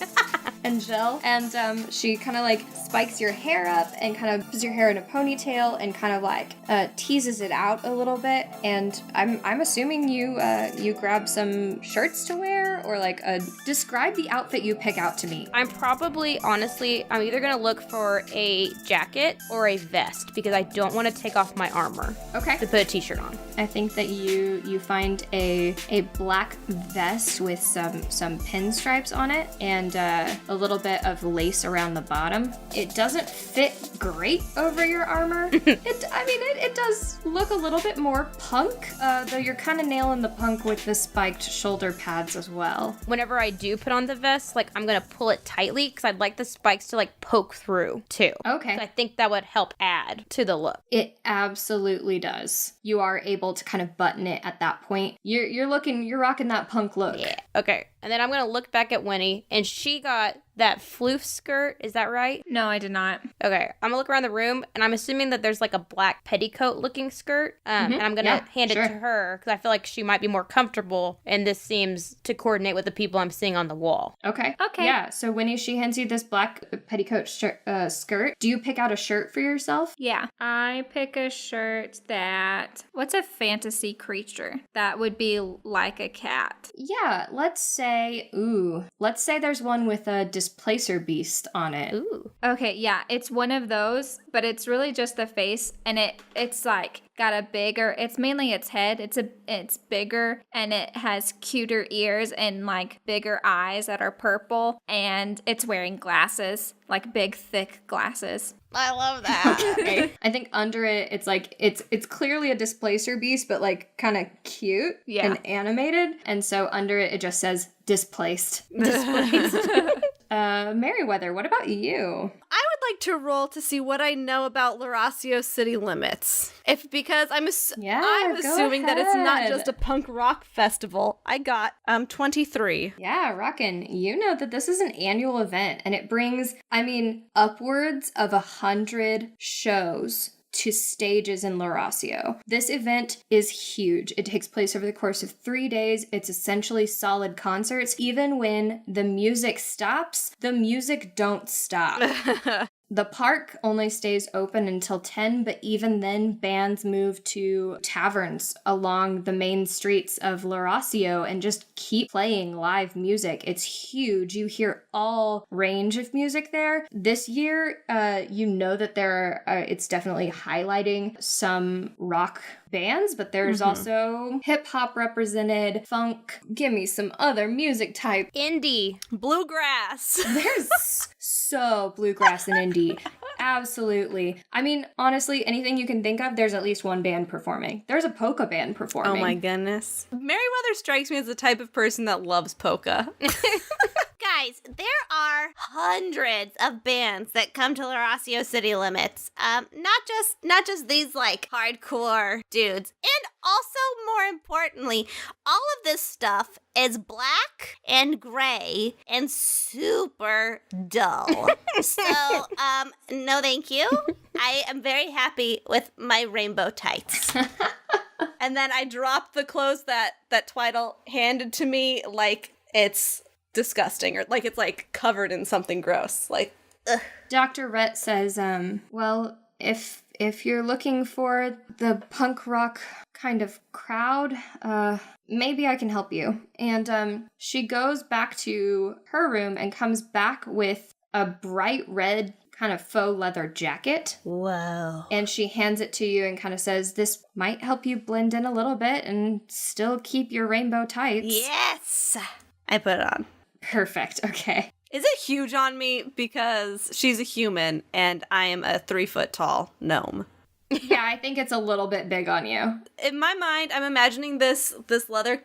And gel. And she kind of like spikes your hair up and kind of puts your hair in a ponytail and kind of like teases it out a little bit. And I'm assuming you grab some shirts to wear, or like describe the outfit you pick out to me. I'm either gonna look for a jacket or a vest because I don't want to take off my armor. Okay. To put a t-shirt on. I think that you find a black vest with some pinstripes on it and a little bit of lace around the bottom. It doesn't fit great over your armor. It does look a little bit more punk, though you're kind of nailing the punk with the spiked shoulder pads as well. Whenever I do put on the vest, like I'm gonna pull it tightly because I'd like the spikes to like poke through too. Okay. So I think that would help add to the look. It absolutely does. You are able to kind of button it at that point. You're rocking that punk look. Yeah. Okay. And then I'm gonna look back at Wynni, and she got that floof skirt. Is that right? No, I did not. Okay. I'm gonna look around the room, and I'm assuming that there's like a black petticoat looking skirt. And I'm gonna hand it to her because I feel like she might be more comfortable, and this seems to coordinate with the people I'm seeing on the wall. Okay. Okay. Yeah. So Wynni, she hands you this black petticoat skirt. Do you pick out a shirt for yourself? Yeah. I pick a shirt what's a fantasy creature that would be like a cat? Yeah. Let's say there's one with a displacer beast on it. Ooh. Okay, yeah, it's one of those, but it's really just the face, and it's like got a bigger, it's mainly its head, it's bigger, and it has cuter ears and like bigger eyes that are purple, and it's wearing glasses, like big thick glasses. I love that. Okay. I think under it, it's like it's clearly a displacer beast, but like kind of cute and animated, and so under it just says displaced. Merryweather, what about you? I would like to roll to see what I know about Lauracio City Limits. Because I'm assuming that it's not just a punk rock festival. I got 23. Yeah, rockin'. You know that this is an annual event, and it brings, upwards of 100 shows to stages in Laurasio. This event is huge. It takes place over the course of 3 days. It's essentially solid concerts. Even when the music stops, the music don't stop. The park only stays open until 10, but even then, bands move to taverns along the main streets of Laurasio and just keep playing live music. It's huge. You hear all range of music there. This year, you know that it's definitely highlighting some rock bands, but there's also hip-hop represented, funk, give me some other music type. Indie. Bluegrass. There's so bluegrass and indie. Absolutely. I mean, honestly, anything you can think of, there's at least one band performing. There's a polka band performing. Oh my goodness. Merryweather strikes me as the type of person that loves polka. Guys, there are hundreds of bands that come to Laurasio City Limits. Not just these like hardcore dudes. And also, more importantly, all of this stuff is black and gray and super dull. So, no thank you. I am very happy with my rainbow tights. And then I dropped the clothes that Twyddle handed to me like it's disgusting, or like it's like covered in something gross. Like, ugh. Dr. Rhett says, well, if you're looking for the punk rock kind of crowd, maybe I can help you. And she goes back to her room and comes back with a bright red kind of faux leather jacket. Whoa. And she hands it to you and kind of says, this might help you blend in a little bit and still keep your rainbow tights. Yes. I put it on. Perfect. Okay. Is it huge on me because she's a human and I am a 3 foot tall gnome? Yeah, I think it's a little bit big on you. In my mind, I'm imagining this leather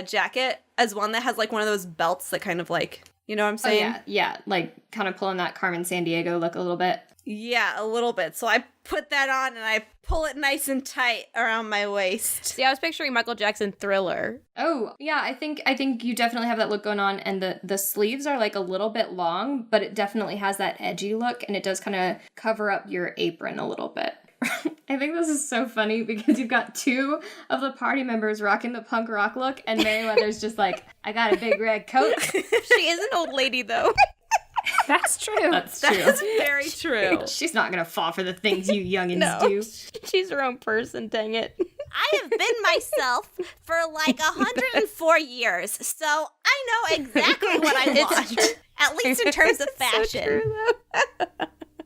jacket as one that has like one of those belts that kind of like, you know what I'm saying? Oh, yeah, like kind of pulling that Carmen Sandiego look a little bit. Yeah, a little bit. So I put that on and I pull it nice and tight around my waist. See, I was picturing Michael Jackson Thriller. Oh, yeah, I think you definitely have that look going on, and the sleeves are like a little bit long, but it definitely has that edgy look, and it does kind of cover up your apron a little bit. I think this is so funny because you've got 2 of the party members rocking the punk rock look, and Merryweather's just like, I got a big red coat. She is an old lady, though. That's true. That's true. That's very true. She's not gonna fall for the things you youngins do. She's her own person, dang it. I have been myself for like 104 years, so I know exactly what I want. At least in terms of fashion. So true, though.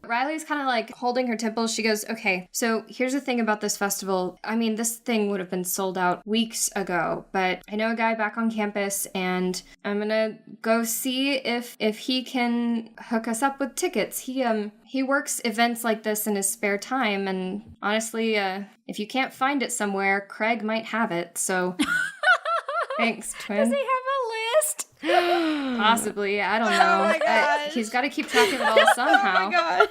Riley's kind of like holding her temples. She goes, okay, so here's the thing about this festival. I mean, this thing would have been sold out weeks ago, but I know a guy back on campus and I'm gonna go see if he can hook us up with tickets. He works events like this in his spare time, and honestly, if you can't find it somewhere, Craig might have it, so thanks, twin. Does he have a list? Possibly, I don't know. Oh my gosh. He's got to keep track of it all somehow. Oh my gosh.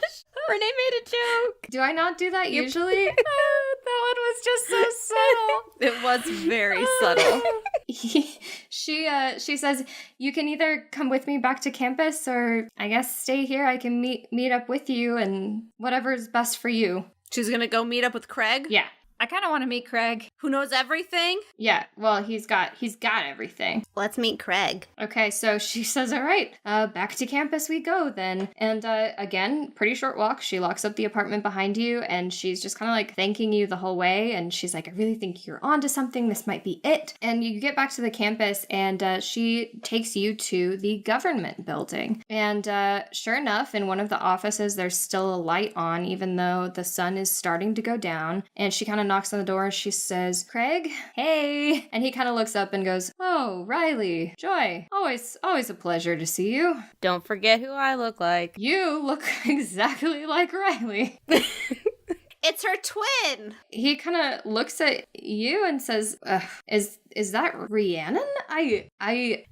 Renee made a joke. Do I not do that usually? That one was just so subtle. It was very subtle. She says, you can either come with me back to campus or I guess stay here. I can meet up with you and whatever's best for you. She's gonna go meet up with Craig? Yeah. I kind of want to meet Craig. Who knows everything? Yeah, well, he's got everything. Let's meet Craig. Okay, so she says, all right, back to campus we go then. And again, pretty short walk. She locks up the apartment behind you and she's just kind of like thanking you the whole way. And she's like, I really think you're onto something. This might be it. And you get back to the campus and she takes you to the government building. And sure enough, in one of the offices, there's still a light on, even though the sun is starting to go down. And she kind of knocks on the door. She says, Craig, hey. And he kind of looks up and goes, oh, Riley, Joy, always a pleasure to see you. Don't forget who I look like. You look exactly like Riley. It's her twin. He kind of looks at you and says, is is that Rhiannon?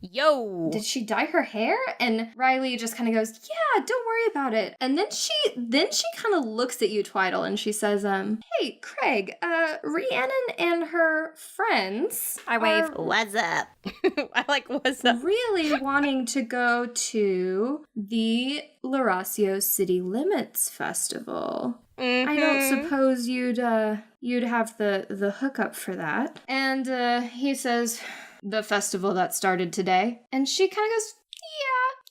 Yo. Did she dye her hair? And Riley just kind of goes, yeah, don't worry about it. And then she kind of looks at you, Twyddle, and she says, hey, Craig, Rhiannon and her friends I wave. What's up? I like, what's up? really wanting to go to the Lauracio City Limits Festival. I don't suppose you'd have the hookup for that. And he says, the festival that started today. And she kind of goes,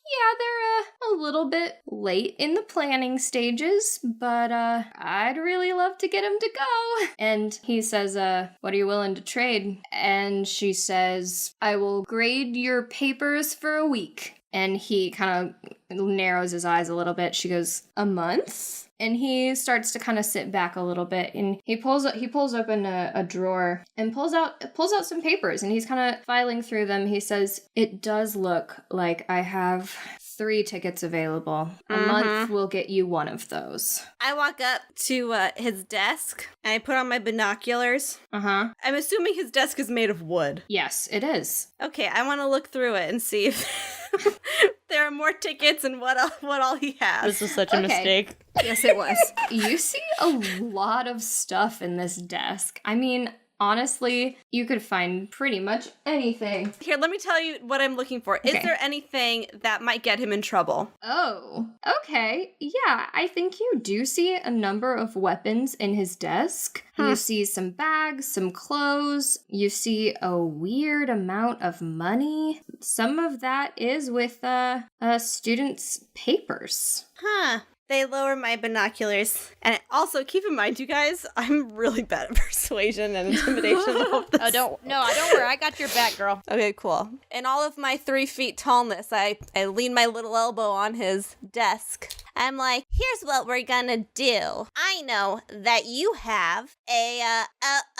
yeah, they're a little bit late in the planning stages, but I'd really love to get him to go. And he says, what are you willing to trade? And she says, I will grade your papers for a week. And he kind of narrows his eyes a little bit. She goes, a month? And he starts to kind of sit back a little bit, and he pulls open a drawer and pulls out some papers, and he's kind of filing through them. He says, it does look like I have 3 tickets available. A month will get you one of those. I walk up to his desk and I put on my binoculars. Uh-huh. I'm assuming his desk is made of wood. Yes, it is. Okay, I want to look through it and see if there are more tickets and what all he has. This is such a mistake. Yes, it was. You see a lot of stuff in this desk. I mean, honestly, you could find pretty much anything. Here, let me tell you what I'm looking for. Okay. Is there anything that might get him in trouble? Oh, okay. Yeah, I think you do see a number of weapons in his desk. You see some bags, some clothes. You see a weird amount of money. Some of that is with students' papers. Huh. They lower my binoculars. And also, keep in mind, you guys, I'm really bad at persuasion and intimidation. Oh, don't worry. I got your back, girl. Okay, cool. In all of my 3 feet tallness, I lean my little elbow on his desk. I'm like, here's what we're gonna do. I know that you have a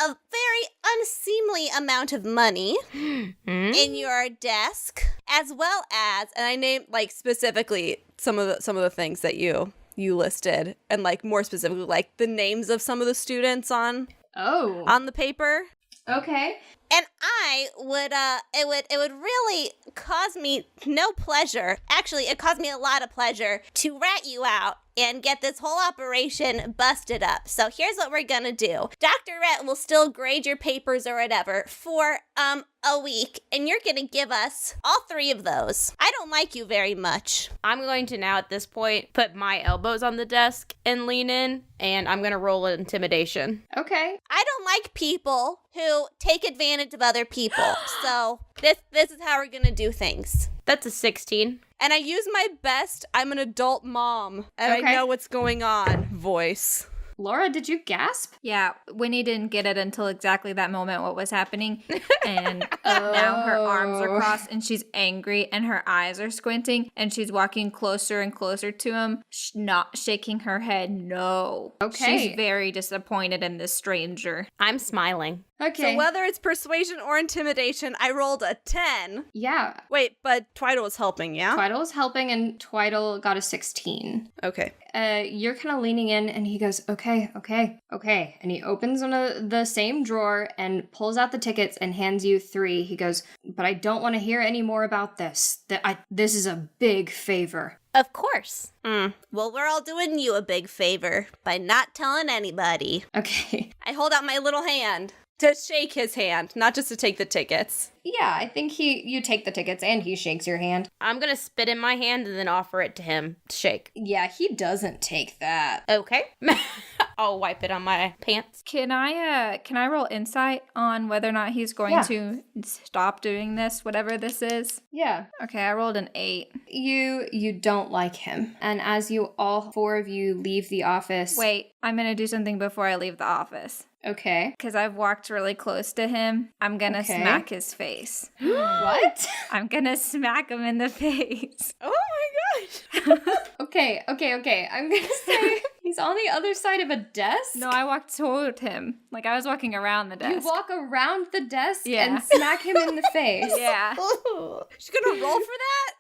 very unseemly amount of money in your desk, As well as, and I named, like, specifically some of the things that you listed, and, like, more specifically, like, the names of some of the students on the paper. Okay. and I would it would really cause me no pleasure. Actually, it caused me a lot of pleasure to rat you out and get this whole operation busted up. So here's what we're gonna do. Dr. Rhett will still grade your papers or whatever for a week, and you're gonna give us all 3 of those. I don't like you very much. I'm going to now at this point put my elbows on the desk and lean in, and I'm gonna roll intimidation. Okay. I don't like people who take advantage of other people. So this is how we're gonna do things. That's a 16. And I use my best, I'm an adult mom, and Okay. I know what's going on voice. Laura, did you gasp? Yeah, Wynni didn't get it until exactly that moment what was happening. And now her arms are crossed and she's angry and her eyes are squinting and she's walking closer and closer to him, not shaking her head no. Okay. She's very disappointed in this stranger. I'm smiling. Okay. So whether it's persuasion or intimidation, I rolled a 10. Yeah. Wait, but Twyddle was helping, yeah? Twyddle was helping and Twyddle got a 16. Okay. You're kind of leaning in and he goes, okay. And he opens one of the same drawer and pulls out the tickets and hands you 3. He goes, but I don't want to hear any more about this. This is a big favor. Of course. Well, we're all doing you a big favor by not telling anybody. Okay. I hold out my little hand to shake his hand, not just to take the tickets. Yeah, I think you take the tickets and he shakes your hand. I'm gonna spit in my hand and then offer it to him to shake. Yeah, he doesn't take that. Okay. I'll wipe it on my pants. Can I roll insight on whether or not he's going to stop doing this, whatever this is? Yeah. Okay, I rolled an 8. You don't like him. And as you all 4 of you leave the office. Wait, I'm going to do something before I leave the office. Okay. Because I've walked really close to him. I'm going to smack his face. What? I'm going to smack him in the face. Oh my gosh. Okay. I'm gonna say he's on the other side of a desk. No, I walked toward him. Like I was walking around the desk. You walk around the desk Yeah. and smack him in the face. Yeah. She's gonna roll for that?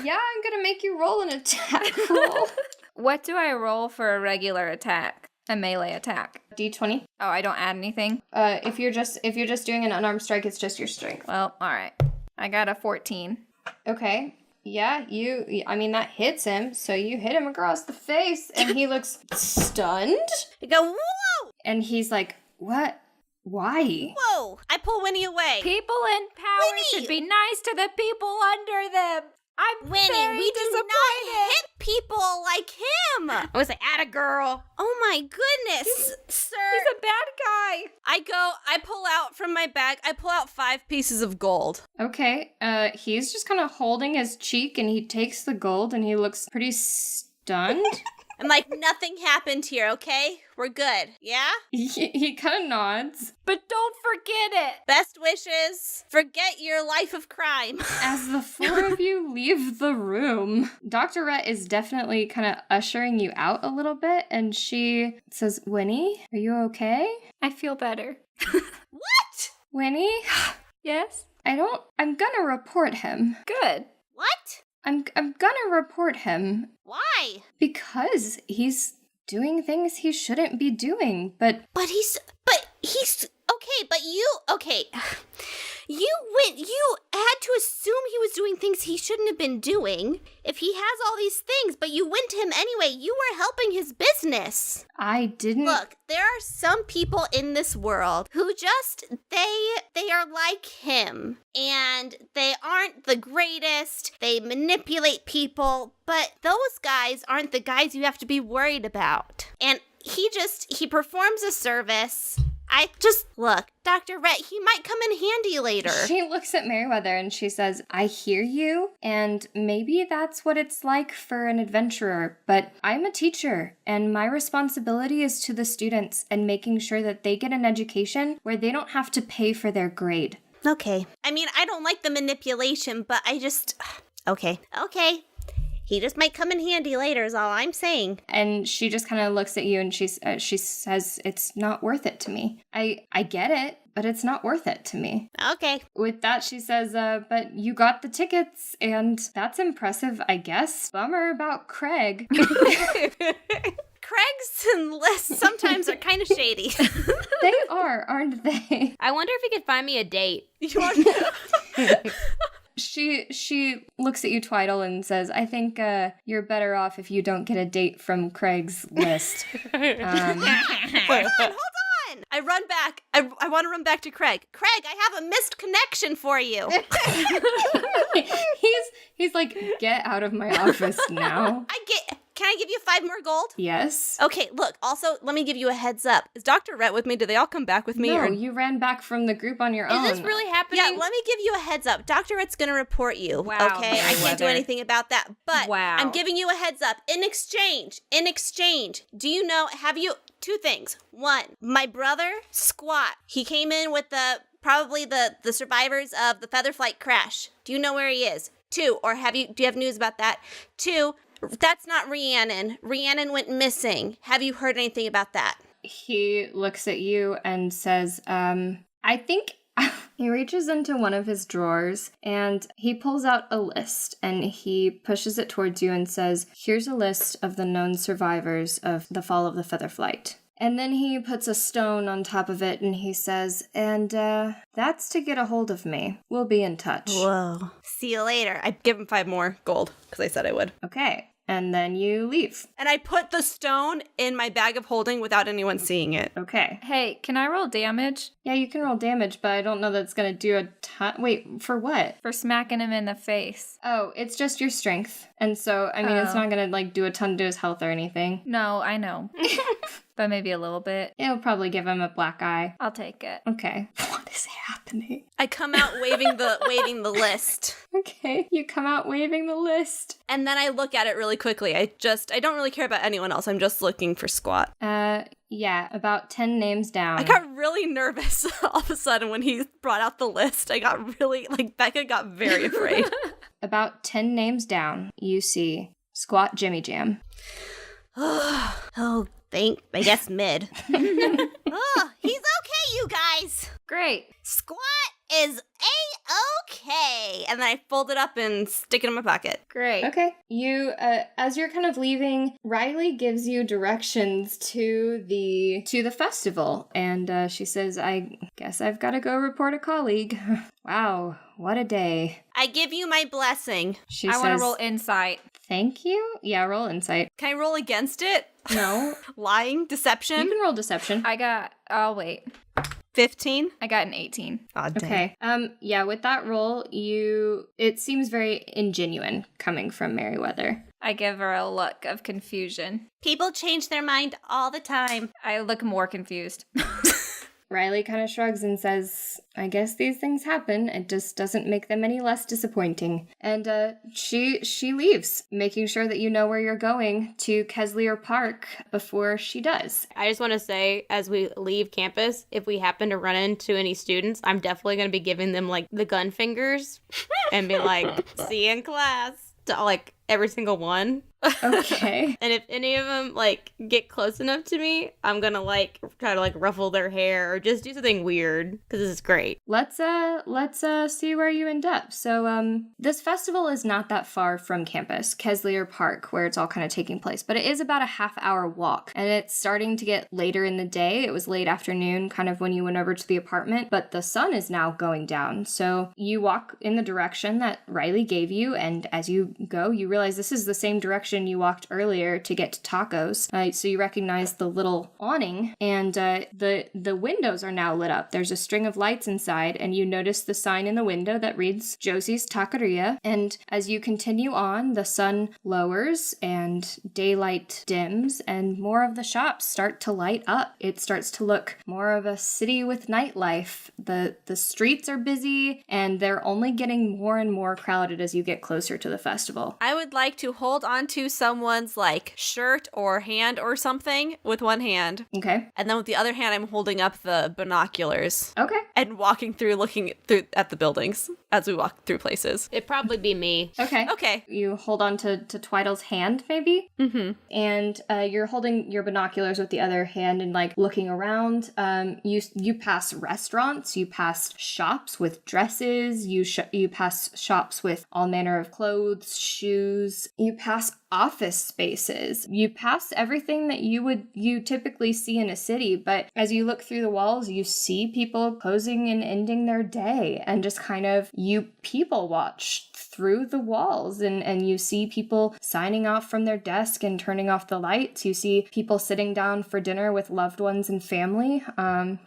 Yeah, I'm gonna make you roll an attack roll. What do I roll for a regular attack? A melee attack. D20. Oh, I don't add anything? If you're just doing an unarmed strike, it's just your strength. Well, all right. I got a 14. Okay. Yeah, I mean, that hits him, so you hit him across the face, and he looks stunned. I go, whoa! And he's like, what? Why? Whoa! I pull Wynni away. People in power Wynni! should be nice to the people under them. I'm Wynni, very we do disappointed. not hit people like him. I was like, atta girl. Oh my goodness, sir. He's a bad guy. I pull out from my bag, I pull out 5 pieces of gold. Okay, he's just kind of holding his cheek, and he takes the gold, and he looks pretty stunned. I'm like, nothing happened here, okay? We're good, yeah? He kind of nods. But don't forget it. Best wishes. Forget your life of crime. As the 4 of you leave the room, Dr. Rhett is definitely kind of ushering you out a little bit, and she says, Wynni, are you okay? I feel better. What? Wynni, Yes? I'm gonna report him. Good. What? I'm gonna report him Why? because he's doing things he shouldn't be doing, but But he's okay, but you had to assume he was doing things he shouldn't have been doing if he has all these things, but you went to him anyway. You were helping his business. I didn't. Look, there are some people in this world who just they are like him, and they aren't the greatest. They manipulate people, but those guys aren't the guys you have to be worried about. And he performs a service. Look, Dr. Rhett, he might come in handy later. She looks at Merryweather and she says, I hear you, and maybe that's what it's like for an adventurer, but I'm a teacher, and my responsibility is to the students and making sure that they get an education where they don't have to pay for their grade. Okay. I mean, I don't like the manipulation, but okay. He just might come in handy later is all I'm saying. And she just kind of looks at you and she says, it's not worth it to me. I get it, but it's not worth it to me. Okay. With that, she says, but you got the tickets, and that's impressive, I guess. Bummer about Craig. Craig's lists sometimes are kind of shady. They are, aren't they? I wonder if he could find me a date. You want She looks at you, Twyddle, and says, I think you're better off if you don't get a date from Craig's list. Hold on. I run back. I want to run back to Craig. Craig, I have a missed connection for you. He's like, get out of my office now. Can I give you 5 more gold? Yes. Okay, look, also, let me give you a heads up. Is Dr. Rhett with me? Did they all come back with me? No, you ran back from the group on your own. Is this really happening? Yeah, let me give you a heads up. Dr. Rhett's going to report you. Wow, Okay, I can't do Merryweather. anything about that. But Wow. I'm giving you a heads up. In exchange, do you know, two things. 1, my brother, Squat, he came in with probably the survivors of the feather flight crash. Do you know where he is? 2, or do you have news about that? 2, that's not Rhiannon. Rhiannon went missing. Have you heard anything about that? He looks at you and says, I think he reaches into one of his drawers and he pulls out a list and he pushes it towards you and says, here's a list of the known survivors of the fall of the feather flight. And then he puts a stone on top of it and he says, and that's to get a hold of me. We'll be in touch. Whoa. See you later. I give him 5 more gold because I said I would. Okay. And then you leave. And I put the stone in my bag of holding without anyone seeing it. Okay. Hey, can I roll damage Yeah, you can roll damage, but I don't know that it's going to do a ton. Wait, for what? for smacking him in the face? Oh, it's just your strength. And so, I mean, it's not going to, do a ton to his health or anything. No, I know. But maybe a little bit. It'll probably give him a black eye. I'll take it. Okay. What is happening? I come out waving the list. Okay. You come out waving the list. And then I look at it really quickly. I don't really care about anyone else. I'm just looking for Squat. Yeah, about 10 names down. I got really nervous all of a sudden when he brought out the list. I got really, Becca got very afraid. About 10 names down, you see Squat Jimmy Jam. Oh, I guess mid. Oh, he's okay, you guys. Great. Squat, is A-okay. And then I fold it up and stick it in my pocket. Great. Okay. You, as you're kind of leaving, Riley gives you directions to the festival, and she says, "I guess I've got to go report a colleague." Wow, what a day. I give you my blessing. She I says, want to roll insight. "Thank you." Yeah, roll insight. Can I roll against it? No, Lying? Deception? you can roll deception. I'll wait. 15? I got an 18. Oh, dang. Okay. Yeah, with that roll, it seems very ingenuine coming from Merryweather. I give her a look of confusion. People change their mind all the time. I look more confused. Riley kind of shrugs and says, "I guess these things happen. It just doesn't make them any less disappointing." And she leaves, making sure that you know where you're going to Keslier Park before she does. I just want to say, as we leave campus, if we happen to run into any students, I'm definitely going to be giving them, like, the gun fingers and be like, "See you in class," to, like, every single one. Okay. And if any of them, like, get close enough to me, I'm gonna, like, try to, like, ruffle their hair or just do something weird, because this is great. Let's see where you end up. So this festival is not that far from campus, Keslier Park, where it's all kind of taking place, but it is about a half-hour walk, and it's starting to get later in the day. It was late afternoon, kind of when you went over to the apartment, but the sun is now going down. So you walk in the direction that Riley gave you, and as you go, you realize this is the same direction you walked earlier to get to tacos. So you recognize the little awning, and the windows are now lit up. There's a string of lights inside, and you notice the sign in the window that reads Josie's Taqueria. And as you continue on, the sun lowers and daylight dims, and more of the shops start to light up. It starts to look more of a city with nightlife. The streets are busy, and they're only getting more and more crowded as you get closer to the festival. I would like to hold on to someone's, like, shirt or hand or something with one hand. Okay. And then with the other hand, I'm holding up the binoculars. Okay. And walking through, looking at the buildings as we walk through places. It'd probably be me. Okay. Okay. You hold on to Twyddle's hand, maybe? Mm-hmm. And you're holding your binoculars with the other hand and, like, looking around. You pass restaurants, you pass shops with dresses, you pass shops with all manner of clothes, shoes, you pass office spaces. You pass everything that you typically see in a city, but as you look through the walls, you see people closing and ending their day, and just kind of you people watch through the walls, and you see people signing off from their desk and turning off the lights. You see people sitting down for dinner with loved ones and family.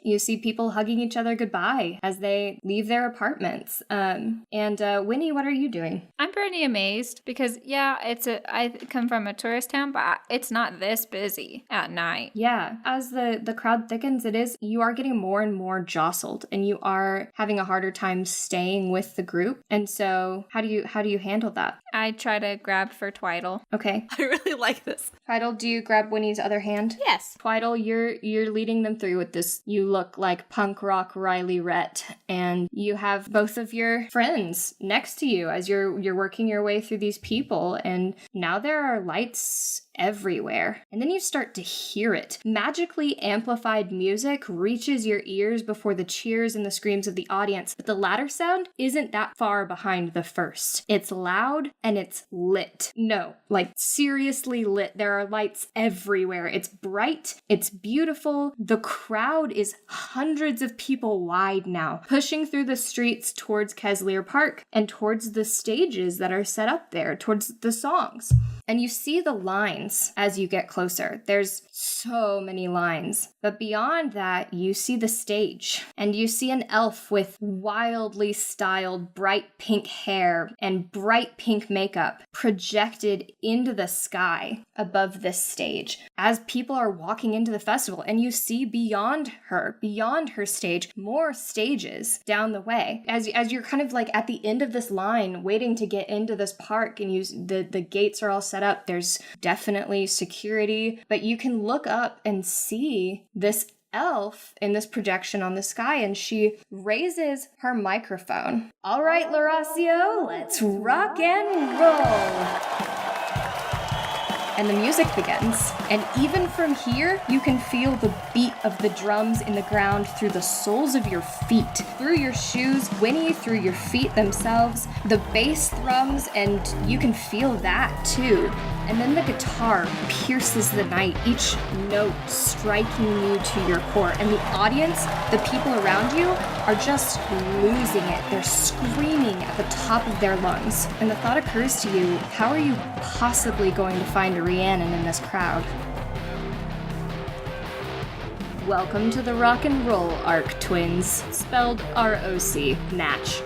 You see people hugging each other goodbye as they leave their apartments. And Wynni, what are you doing? I'm pretty amazed because, yeah, I come from a tourist town, but it's not this busy at night. Yeah, as the crowd thickens, you are getting more and more jostled, and you are having a harder time staying with the group. And so how do you handle that? I try to grab for Twyddle. Okay. I really like this. Twyddle, do you grab Winnie's other hand? Yes. Twyddle, you're leading them through with this. You look like punk rock Riley Rhett, and you have both of your friends next to you as you're working your way through these people, and now there are lights everywhere. And then you start to hear it. Magically amplified music reaches your ears before the cheers and the screams of the audience, but the latter sound isn't that far behind the first. It's loud and it's lit. No, like seriously lit. There are lights everywhere. It's bright. It's beautiful. The crowd is hundreds of people wide now, pushing through the streets towards Keslier Park and towards the stages that are set up there, towards the songs. And you see the lines as you get closer. There's so many lines. But beyond that, you see the stage. And you see an elf with wildly styled bright pink hair and bright pink makeup projected into the sky above this stage as people are walking into the festival. And you see beyond her stage, more stages down the way. As you're kind of like at the end of this line, waiting to get into this park, and the gates are all set up. There's definitely security, but you can look up and see this elf in this projection on the sky, and she raises her microphone. All right, Lauracio, let's rock and roll. and the music begins. And even from here, you can feel the beat of the drums in the ground through the soles of your feet, through your shoes, Wynni, through your feet themselves. The bass thrums, and you can feel that too. And then the guitar pierces the night, each note striking you to your core. And the audience, the people around you, are just losing it. They're screaming at the top of their lungs. And the thought occurs to you, how are you possibly going to find a Rhiannon in this crowd? Welcome to the Rock and Roll Arc, twins, spelled R-O-C, Natch.